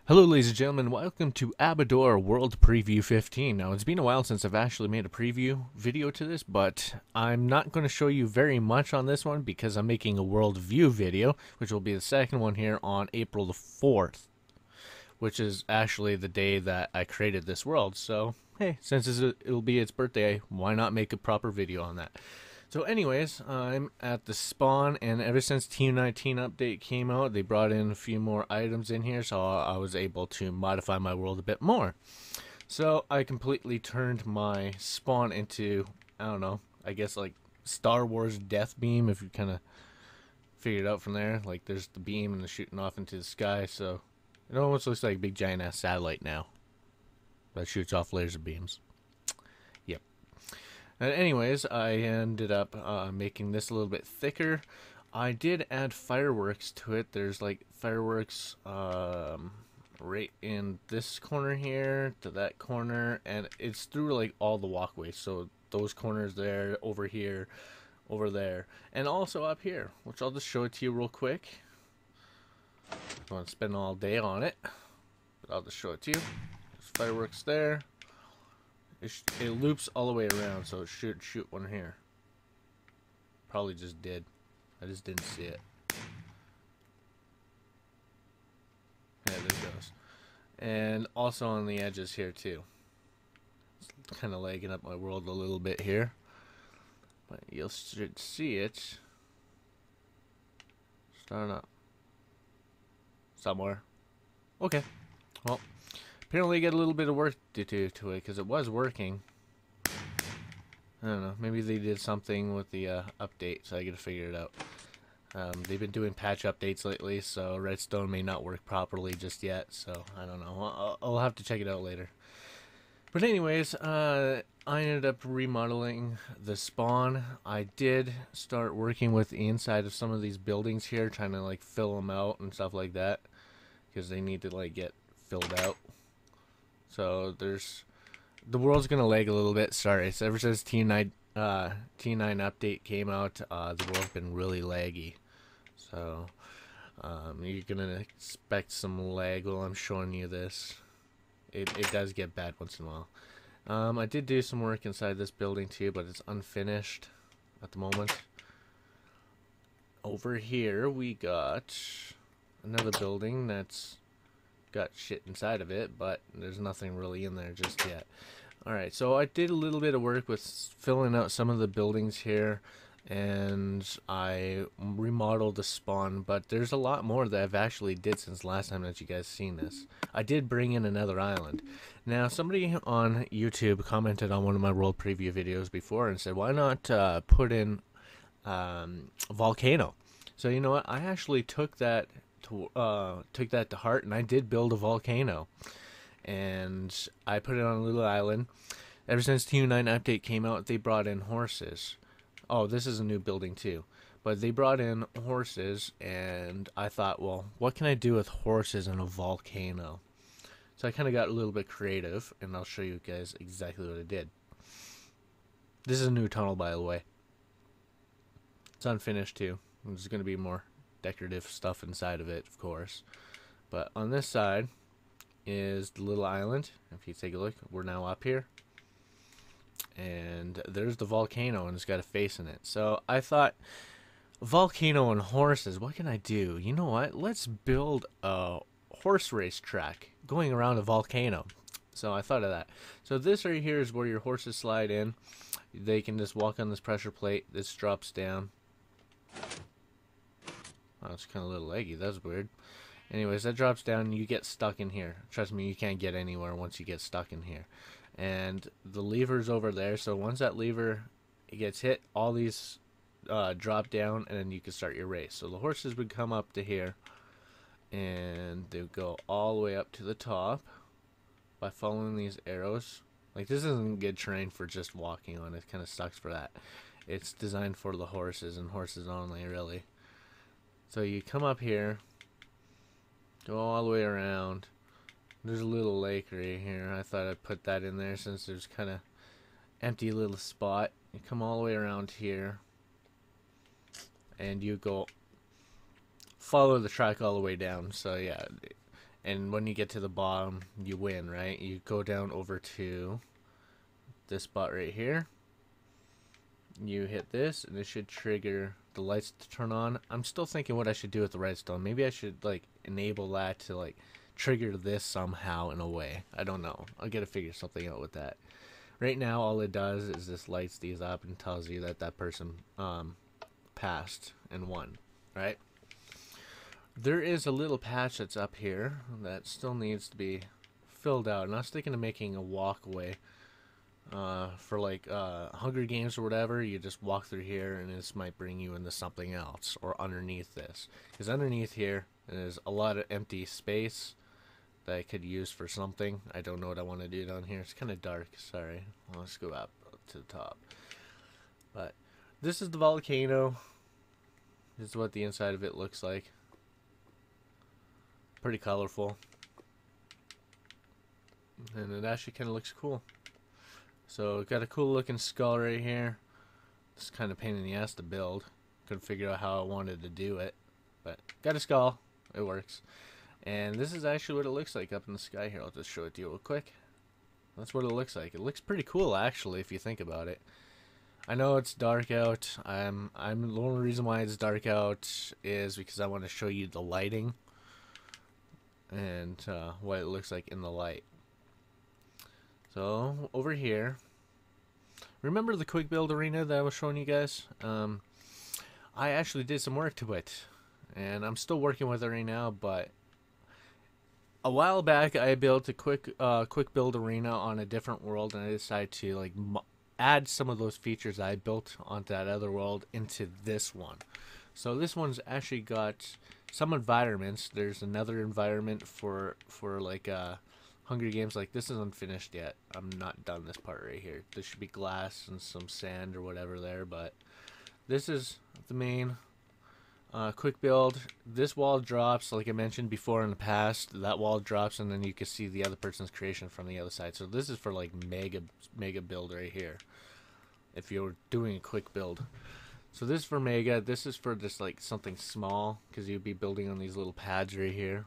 Hello ladies and gentlemen, welcome to Abadore World Preview 15. Now it's been a while since I've actually made a preview video to this, but I'm not going to show you very much on this one because I'm making a Worldview video, which will be the second one here on April the 4th, which is actually the day that I created this world. So hey, since it'll be its birthday, why not make a proper video on that? So anyways, I'm at the spawn, and ever since Team 19 update came out, they brought in a few more items in here, so I was able to modify my world a bit more. So I completely turned my spawn into, I don't know, I guess like Star Wars Death Beam, if you kind of figure it out from there. Like there's the beam and the shooting off into the sky, so it almost looks like a big giant ass satellite now that shoots off laser beams. Yep. And anyways, I ended up making this a little bit thicker. I did add fireworks to it. There's like fireworks right in this corner here to that corner, and it's through like all the walkways. So those corners there, over here, over there, and also up here, which I'll just show it to you real quick. I don't want to spend all day on it, but I'll just show it to you. There's fireworks there. It loops all the way around, so it should shoot one here. Probably just did. I just didn't see it. Yeah, there it goes. And also on the edges here too. It's kind of lagging up my world a little bit here, but you should see it starting up somewhere. Okay. Well, apparently I got a little bit of work to do to it because it was working. I don't know. Maybe they did something with the update, so I got to figure it out. They've been doing patch updates lately, so redstone may not work properly just yet. So I don't know. I'll have to check it out later. But anyways, I ended up remodeling the spawn. I did start working with the inside of some of these buildings here, trying to like fill them out and stuff like that, because they need to like get filled out. So the world's gonna lag a little bit. Sorry, so ever since T9 update came out, the world's been really laggy. So you're gonna expect some lag while I'm showing you this. It does get bad once in a while. I did do some work inside this building too, but it's unfinished at the moment. Over here we got another building that's got shit inside of it, but there's nothing really in there just yet. Alright, so I did a little bit of work with filling out some of the buildings here, and I remodeled the spawn, but there's a lot more that I've actually did since last time that you guys seen this. I did bring in another island. Now, somebody on YouTube commented on one of my world preview videos before and said, why not put in volcano? So you know what, I actually took that to heart, and I did build a volcano, and I put it on a little island. Ever since T9 update came out, they brought in horses. Oh, this is a new building too, but they brought in horses, and I thought, well, what can I do with horses in a volcano? So I kind of got a little bit creative, and I'll show you guys exactly what I did. This is a new tunnel, by the way. It's unfinished too. There's going to be more decorative stuff inside of it, of course, but on this side is the little island. If you take a look, we're now up here, and there's the volcano, and it's got a face in it. So I thought, volcano and horses, what can I do? You know what, let's build a horse race track going around a volcano. So I thought of that. So this right here is where your horses slide in. They can just walk on this pressure plate. This drops down. Oh, it's kind of a little leggy. That's weird. Anyways, that drops down and you get stuck in here. Trust me, you can't get anywhere once you get stuck in here. And the lever's over there, so once that lever gets hit, all these drop down, and then you can start your race. So the horses would come up to here, and they would go all the way up to the top by following these arrows. Like, this isn't good terrain for just walking on. It kind of sucks for that. It's designed for the horses and horses only, really. So you come up here, go all the way around. There's a little lake right here. I thought I'd put that in there since there's kind of empty little spot. You come all the way around here, and you go follow the track all the way down. So yeah, and when you get to the bottom, you win, right? You go down over to this spot right here. You hit this, and it should trigger the lights to turn on. I'm still thinking what I should do with the redstone. Maybe I should like enable that to like trigger this somehow in a way. I don't know. I'll get to figure something out with that. Right now, all it does is this lights these up and tells you that that person passed and won, right? There is a little patch that's up here that still needs to be filled out, and I was thinking of making a walkway for like Hunger Games or whatever. You just walk through here, and this might bring you into something else, or underneath this, because underneath here is a lot of empty space that I could use for something. I don't know what I want to do down here. It's kind of dark. Sorry. Well, let's go up to the top. But this is the volcano. This is what the inside of it looks like. Pretty colorful, and it actually kind of looks cool. So got a cool looking skull right here. It's kind of pain in the ass to build. Couldn't figure out how I wanted to do it, but got a skull. It works. And this is actually what it looks like up in the sky here. I'll just show it to you real quick. That's what it looks like. It looks pretty cool actually if you think about it. I know it's dark out. The only reason why it's dark out is because I want to show you the lighting and what it looks like in the light. So over here, remember the quick build arena that I was showing you guys? I actually did some work to it, and I'm still working with it right now. But a while back, I built a quick build arena on a different world, and I decided to like add some of those features that I built onto that other world into this one. So this one's actually got some environments. There's another environment for like Hunger Games. Like this is unfinished yet. I'm not done this part right here. There should be glass and some sand or whatever there, but this is the main quick build. This wall drops, like I mentioned before in the past. That wall drops, and then you can see the other person's creation from the other side. So this is for like mega build right here. If you're doing a quick build. So this is for mega. This is for just like something small, because you'd be building on these little pads right here.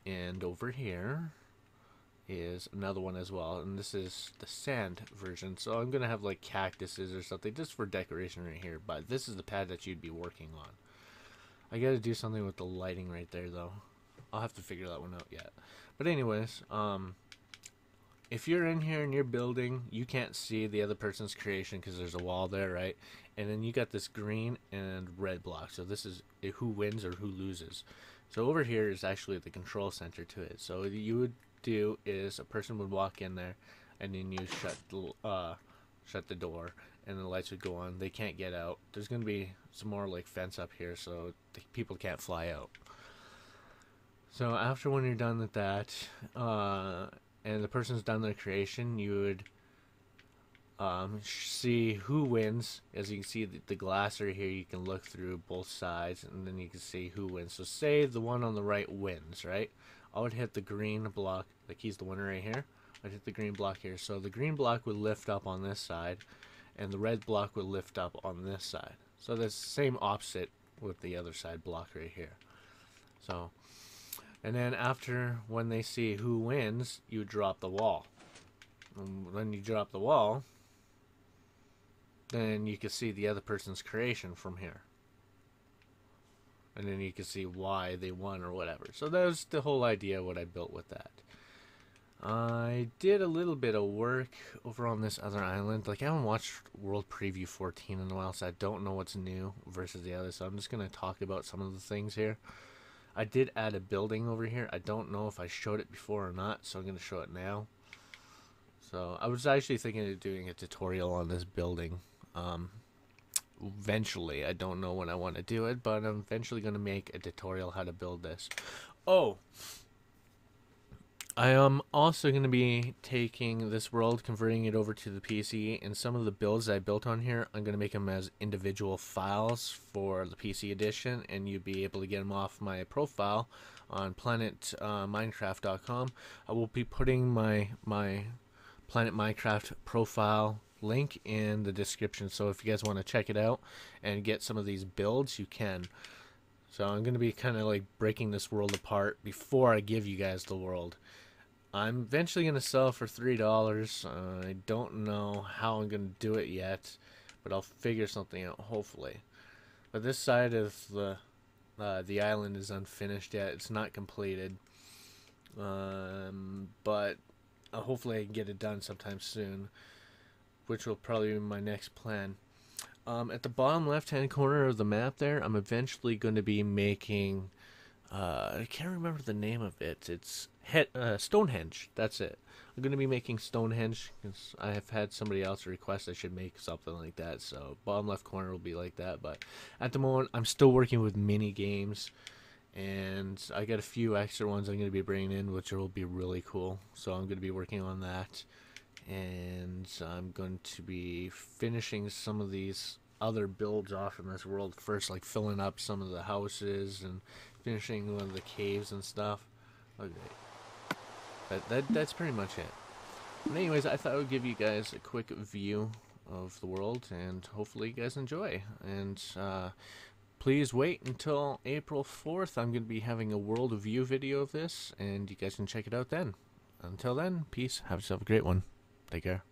And over here is another one as well, and this is the sand version. So I'm gonna have like cactuses or something just for decoration right here, but this is the pad that you'd be working on. I gotta do something with the lighting right there though. I'll have to figure that one out yet. But anyways, if you're in here and you're building, you can't see the other person's creation because there's a wall there, right? And then you got this green and red block. So this is who wins or who loses. So over here is actually the control center to it. So what you would do is a person would walk in there, and then you shut the door, and the lights would go on. They can't get out. There's going to be some more like fence up here, so the people can't fly out. So after when you're done with that, and the person's done their creation, you would see who wins. As you can see the glass right here, you can look through both sides, and then you can see who wins. So say the one on the right wins, right? I would hit the green block, like he's the winner right here. I'd hit the green block here. So the green block would lift up on this side, and the red block would lift up on this side. So that's the same opposite with the other side block right here. So, and then after, when they see who wins, you drop the wall. And when you drop the wall, then you can see the other person's creation from here. And then you can see why they won or whatever. So that was the whole idea what I built with that. I did a little bit of work over on this other island. Like I haven't watched World Preview 14 in a while, so I don't know what's new versus the other. So I'm just going to talk about some of the things here. I did add a building over here. I don't know if I showed it before or not, so I'm going to show it now. So I was actually thinking of doing a tutorial on this building. Eventually, I don't know when I want to do it, but I'm eventually going to make a tutorial how to build this. Oh, I am also going to be taking this world, converting it over to the PC, and some of the builds I built on here, I'm going to make them as individual files for the PC edition, and you'll be able to get them off my profile on planetminecraft.com. I will be putting my Planet Minecraft profile link in the description, so if you guys want to check it out and get some of these builds, you can. So I'm going to be kind of like breaking this world apart before I give you guys the world. I'm eventually going to sell for $3. I don't know how I'm going to do it yet, but I'll figure something out, hopefully. But this side of the island is unfinished yet. It's not completed. But hopefully I can get it done sometime soon, which will probably be my next plan. At the bottom left-hand corner of the map there, I'm eventually going to be making... I can't remember the name of it. It's Stonehenge. That's it. I'm going to be making Stonehenge because I have had somebody else request I should make something like that. So bottom left corner will be like that. But at the moment, I'm still working with mini games, and I got a few extra ones I'm going to be bringing in, which will be really cool. So I'm going to be working on that, and I'm going to be finishing some of these other builds off in this world first, like filling up some of the houses and finishing one of the caves and stuff. Okay. That's pretty much it. But anyways, I thought I would give you guys a quick view of the world, and hopefully you guys enjoy. And please wait until April 4th. I'm going to be having a Worldview video of this, and you guys can check it out then. Until then, peace. Have yourself a great one. Take care.